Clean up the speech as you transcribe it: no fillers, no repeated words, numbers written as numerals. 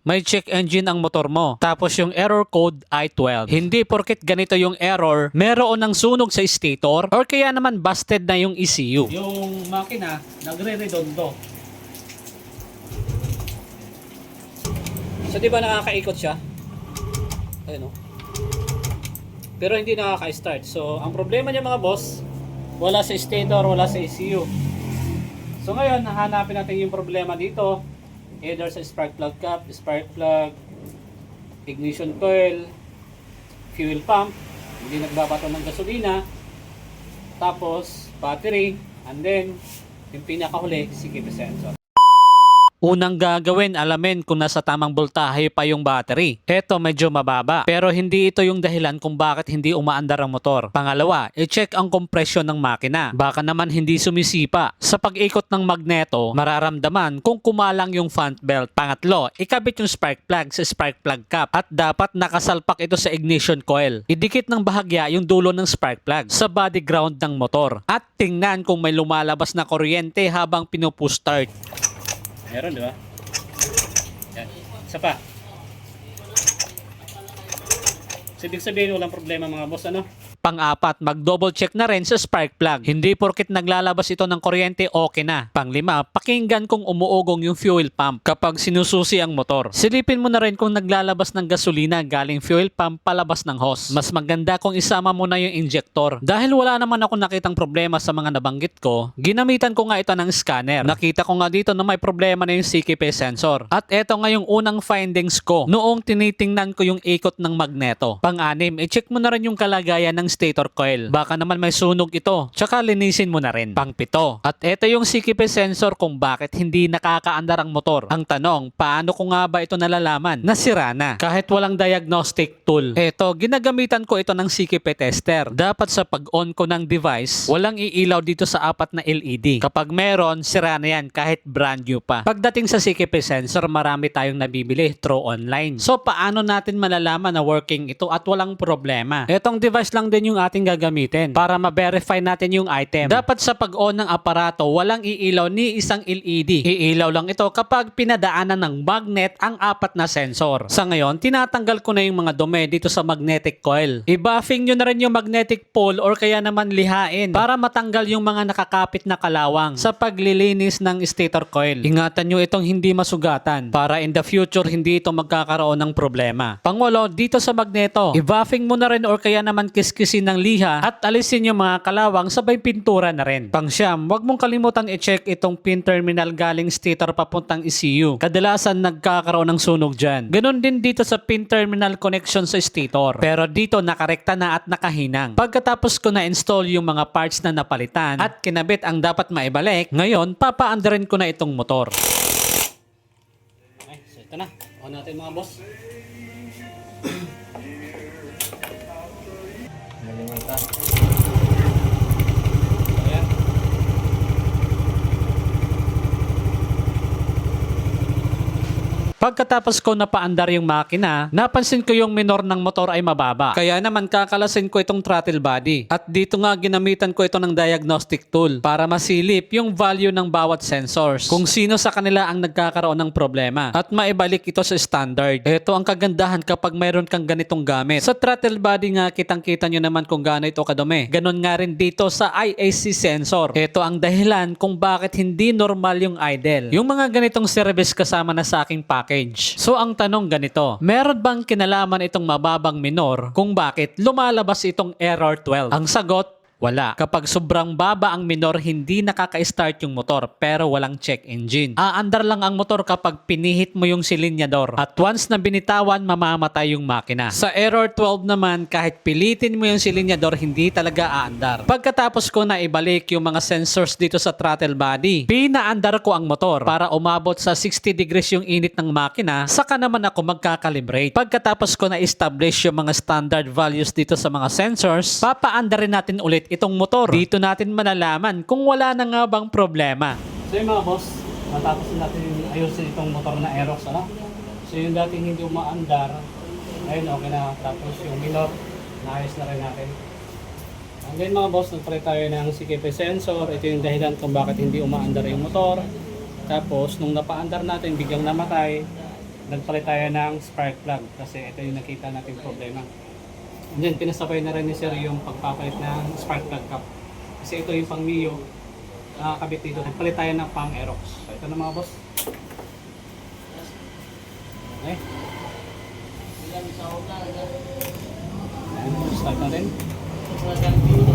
may check engine ang motor mo. Tapos yung error code ay 12. Hindi porket ganito yung error, meron ng sunog sa stator or kaya naman busted na yung ECU. Yung makina, nagre-redondo. So di ba nakakaikot siya? Ayun o. Pero hindi nakaka-start. So ang problema niya mga boss, wala sa stator, wala sa ECU. So ngayon, hahanapin natin yung problema dito. Either sa spark plug cap, spark plug, ignition coil, fuel pump, hindi nagbabato ng gasolina, tapos battery, and then yung pinakahuli, CKP sensor. Unang gagawin, alamin kung nasa tamang voltahe pa yung battery. Ito medyo mababa, pero hindi ito yung dahilan kung bakit hindi umaandar ang motor. Pangalawa, i-check ang compression ng makina. Baka naman hindi sumisipa. Sa pag-ikot ng magneto, mararamdaman kung kumalang yung front belt. Pangatlo, ikabit yung spark plug sa spark plug cap at dapat nakasalpak ito sa ignition coil. Idikit ng bahagya yung dulo ng spark plug sa body ground ng motor at tingnan kung may lumalabas na kuryente habang pinupush start. Meron, di ba? Yan. Isa pa. So, ibig sabihin, walang problema mga boss, ano? Pang-apat, mag-double check na rin sa spark plug. Hindi porket naglalabas ito ng kuryente, okay na. Pang-lima, pakinggan kung umuugong yung fuel pump kapag sinususi ang motor. Silipin mo na rin kung naglalabas ng gasolina galing fuel pump palabas ng hose. Mas maganda kung isama mo na yung injector. Dahil wala naman ako nakitang problema sa mga nabanggit ko, ginamitan ko nga ito ng scanner. Nakita ko nga dito na may problema na yung CKP sensor. At eto nga yung unang findings ko noong tinitingnan ko yung ikot ng magneto. Pang-anim, i-check mo na rin yung kalagayan ng stator coil. Baka naman may sunog ito. Tsaka linisin mo na rin. Pang-pito. At ito yung CKP sensor kung bakit hindi nakakaandar ang motor. Ang tanong, paano ko nga ba ito nalalaman? Nasira na. Kahit walang diagnostic tool. Eto, ginagamitan ko ito ng CKP tester. Dapat sa pag-on ko ng device, walang iilaw dito sa apat na LED. Kapag meron, sira na yan kahit brand new pa. Pagdating sa CKP sensor, marami tayong nabibili through online. So, paano natin malalaman na working ito at walang problema? Etong device lang din yung ating gagamitin para ma-verify natin yung item. Dapat sa pag-on ng aparato, walang iilaw ni isang LED. Iilaw lang ito kapag pinadaanan ng magnet ang apat na sensor. Sa ngayon, tinatanggal ko na yung mga dumi dito sa magnetic coil. I-buffing nyo na rin yung magnetic pole or kaya naman lihain para matanggal yung mga nakakapit na kalawang sa paglilinis ng stator coil. Ingatan nyo itong hindi masugatan para in the future hindi ito magkakaroon ng problema. Pangwalo, dito sa magneto, i-buffing mo na rin or kaya naman kiskisin ng liha at alisin yung mga kalawang sabay pintura na rin. Pangsyam, huwag mong kalimutang i-check itong pin terminal galing stator papuntang ECU. Kadalasan nagkakaroon ng sunog dyan. Ganon din dito sa pin terminal connection sa stator. Pero dito nakarekta na at nakahinang. Pagkatapos ko na-install yung mga parts na napalitan at kinabit ang dapat maibalik, ngayon papaandarin ko na itong motor. Okay, so ito na. On natin mga boss. Ayan. Pagkatapos ko napaandar yung makina, napansin ko yung minor ng motor ay mababa. Kaya naman kakalasin ko itong throttle body. At dito nga ginamitan ko ito ng diagnostic tool para masilip yung value ng bawat sensors. Kung sino sa kanila ang nagkakaroon ng problema. At maibalik ito sa standard. Ito ang kagandahan kapag mayroon kang ganitong gamit. Sa throttle body nga kitang-kita nyo naman kung gaano ito kadumi. Ganon nga rin dito sa IAC sensor. Ito ang dahilan kung bakit hindi normal yung idle. Yung mga ganitong service kasama na sa aking package. So ang tanong ganito, meron bang kinalaman itong mababang minor kung bakit lumalabas itong error 12? Ang sagot, wala. Kapag sobrang baba ang minor, hindi nakaka-start yung motor pero walang check engine. Aandar lang ang motor kapag pinihit mo yung silinyador. At once na binitawan, mamamatay yung makina. Sa error 12 naman, kahit pilitin mo yung silinyador, hindi talaga aandar. Pagkatapos ko na ibalik yung mga sensors dito sa throttle body, pinaandar ko ang motor para umabot sa 60 degrees yung init ng makina, saka naman ako magkakalibrate. Pagkatapos ko na establish yung mga standard values dito sa mga sensors, papaandarin natin ulit itong motor. Dito natin malalaman kung wala na nga bang problema. So yung mga boss, matapos natin ayusin itong motor na Aerox, ano? So yung dating hindi umaandar, ayun okay na. Tapos yung minor, naayos na rin natin. And then mga boss, nagpalit tayo ng CKP sensor. Ito yung dahilan kung bakit hindi umaandar yung motor. Tapos nung napaandar natin, biglang namatay. nagpalit tayo ng spark plug kasi ito yung nakita natin problema. And then pinasabay na rin ni Sir yung pagpapalit ng spark plug cap. Kasi ito yung pang Mio, nakakabit dito. Nagpalit tayo ng pang Aerox. So ito na mga boss. Okay. Ayan, start na rin.